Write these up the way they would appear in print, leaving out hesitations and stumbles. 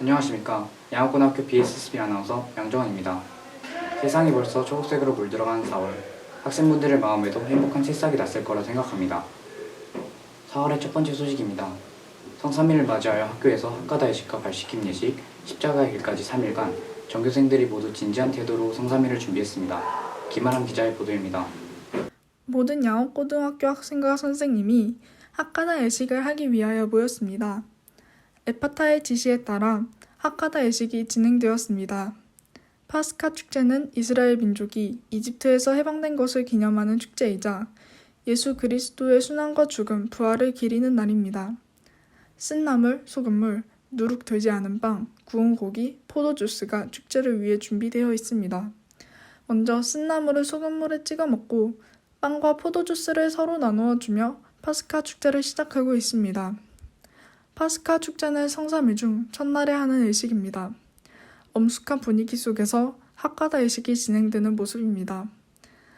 안녕하십니까. 양호고등학교 BSSB 아나운서 양정환입니다. 세상이 벌써 초록색으로 물들어가는 4월. 학생분들의 마음에도 행복한 새싹이 났을 거라 생각합니다. 4월의 첫 번째 소식입니다. 성삼일을 맞이하여 학교에서 학가다 예식과 발식김 예식, 십자가의 길까지 3일간 전교생들이 모두 진지한 태도로 성삼일을 준비했습니다. 김아람 기자의 보도입니다. 모든 양호고등학교 학생과 선생님이 학가다 예식을 하기 위하여 모였습니다. 에파타의 지시에 따라 학가다 예식이 진행되었습니다. 파스카 축제는 이스라엘 민족이 이집트에서 해방된 것을 기념하는 축제이자 예수 그리스도의 순환과 죽음, 부활을 기리는 날입니다. 쓴나물, 소금물, 누룩되지 않은 빵, 구운 고기, 포도주스가 축제를 위해 준비되어 있습니다. 먼저 쓴나물을 소금물에 찍어 먹고 빵과 포도주스를 서로 나누어 주며 파스카 축제를 시작하고 있습니다. 파스카 축제는 성삼일 중 첫날에 하는 예식입니다. 엄숙한 분위기 속에서 학가다 예식이 진행되는 모습입니다.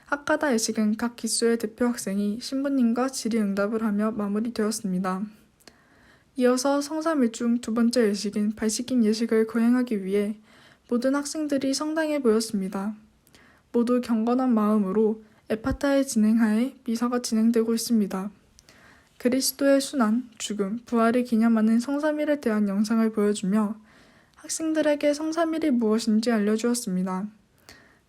학가다 예식은 각 기수의 대표 학생이 신부님과 질의응답을 하며 마무리되었습니다. 이어서 성삼일 중 두 번째 예식인 발식김 예식을 거행하기 위해 모든 학생들이 성당에 모였습니다. 모두 경건한 마음으로 에파타의 진행하에 미사가 진행되고 있습니다. 그리스도의 순환, 죽음, 부활을 기념하는 성삼일에 대한 영상을 보여주며 학생들에게 성삼일이 무엇인지 알려주었습니다.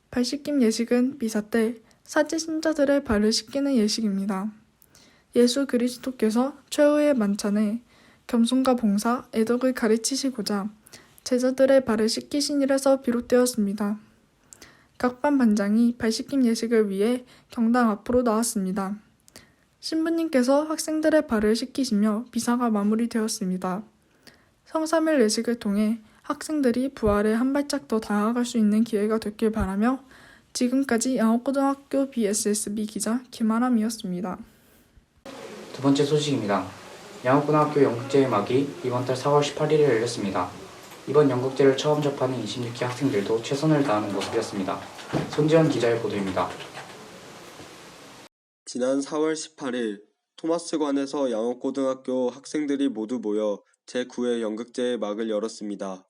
발식김 예식은 미사 때 사제 신자들의 발을 씻기는 예식입니다. 예수 그리스도께서 최후의 만찬에 겸손과 봉사, 애덕을 가르치시고자 제자들의 발을 씻기신 일에서 비롯되었습니다. 각 반 반장이 발식김 예식을 위해 경당 앞으로 나왔습니다. 신부님께서 학생들의 발을 씻기시며 미사가 마무리되었습니다. 성삼일 예식을 통해 학생들이 부활에 한 발짝 더 다가갈 수 있는 기회가 됐길 바라며 지금까지 양호고등학교 BSSB 기자 김아람이었습니다. 두 번째 소식입니다. 양호고등학교 연극제의 막이 이번 달 4월 18일에 열렸습니다. 이번 연극제를 처음 접하는 26기 학생들도 최선을 다하는 모습이었습니다. 손지현 기자의 보도입니다. 지난 4월 18일 토마스관에서 양호고등학교 학생들이 모두 모여 제9회 연극제의 막을 열었습니다.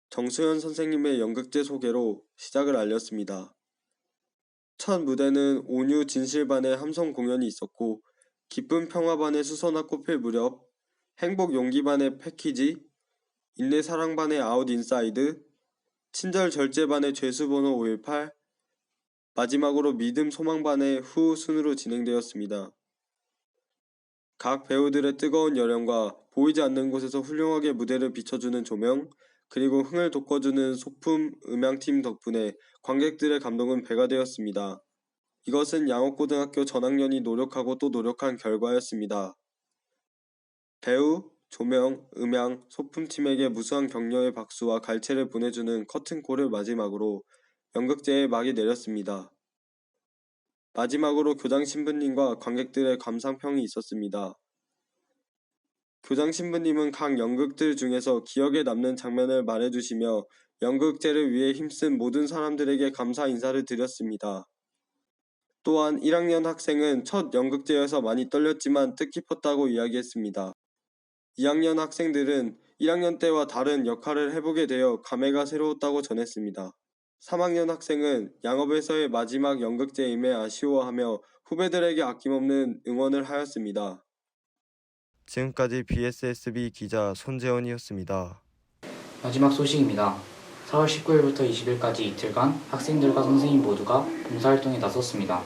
정수현 선생님의 연극제 소개로 시작을 알렸습니다. 첫 무대는 온유 진실반의 함성 공연이 있었고 기쁨 평화반의 수선화 꽃필 무렵, 행복 용기반의 패키지, 인내 사랑반의 아웃 인사이드, 친절 절제반의 죄수번호 518, 마지막으로 믿음 소망반의 후 순으로 진행되었습니다. 각 배우들의 뜨거운 열연과 보이지 않는 곳에서 훌륭하게 무대를 비춰주는 조명, 그리고 흥을 돋궈주는 소품 음향팀 덕분에 관객들의 감동은 배가 되었습니다. 이것은 양호고등학교 전학년이 노력하고 또 노력한 결과였습니다. 배우, 조명, 음향, 소품팀에게 무수한 격려의 박수와 갈채를 보내주는 커튼콜을 마지막으로 연극제의 막이 내렸습니다. 마지막으로 교장 신부님과 관객들의 감상평이 있었습니다. 교장 신부님은 각 연극들 중에서 기억에 남는 장면을 말해주시며 연극제를 위해 힘쓴 모든 사람들에게 감사 인사를 드렸습니다. 또한 1학년 학생은 첫 연극제여서 많이 떨렸지만 뜻깊었다고 이야기했습니다. 2학년 학생들은 1학년 때와 다른 역할을 해보게 되어 감회가 새로웠다고 전했습니다. 3학년 학생은 양업에서의 마지막 연극제임에 아쉬워하며 후배들에게 아낌없는 응원을 하였습니다. 지금까지 BSSB 기자 손재원이었습니다. 마지막 소식입니다. 4월 19일부터 20일까지 이틀간 학생들과 선생님 모두가 봉사활동에 나섰습니다.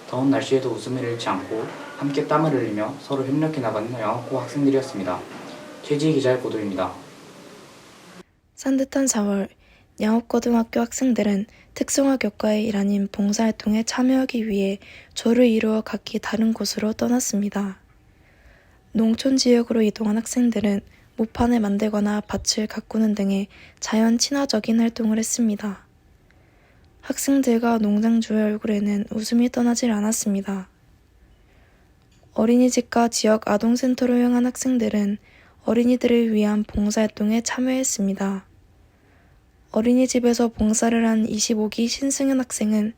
더운 날씨에도 웃음을 잃지 않고 함께 땀을 흘리며 서로 협력해 나가는 양호고 학생들이었습니다. 최지희 기자의 보도입니다. 산뜻한 4월, 양호고등학교 학생들은 특성화 교과의 일환인 봉사활동에 참여하기 위해 조를 이루어 각기 다른 곳으로 떠났습니다. 농촌 지역으로 이동한 학생들은 모판을 만들거나 밭을 가꾸는 등의 자연 친화적인 활동을 했습니다. 학생들과 농장주의 얼굴에는 웃음이 떠나질 않았습니다. 어린이집과 지역 아동센터로 향한 학생들은 어린이들을 위한 봉사활동에 참여했습니다. 어린이집에서 봉사를 한 25기 신승현 학생은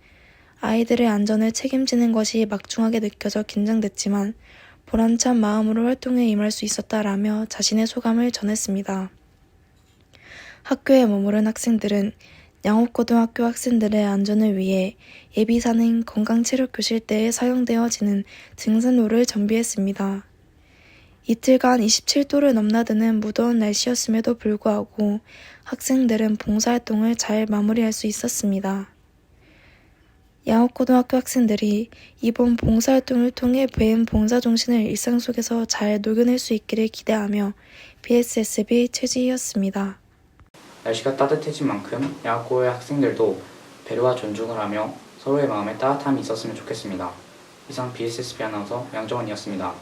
아이들의 안전을 책임지는 것이 막중하게 느껴져 긴장됐지만 보람찬 마음으로 활동에 임할 수 있었다라며 자신의 소감을 전했습니다. 학교에 머무른 학생들은 양옥고등학교 학생들의 안전을 위해 예비사는 건강체력교실 때에 사용되어지는 등산로를 정비했습니다. 이틀간 27도를 넘나드는 무더운 날씨였음에도 불구하고 학생들은 봉사활동을 잘 마무리할 수 있었습니다. 양옥고등학교 학생들이 이번 봉사활동을 통해 배운 봉사정신을 일상 속에서 잘 녹여낼 수 있기를 기대하며 BSSB 최지희였습니다. 날씨가 따뜻해진 만큼 양학고의 학생들도 배려와 존중을 하며 서로의 마음에 따뜻함이 있었으면 좋겠습니다. 이상 BSSB 아나운서 양정원이었습니다.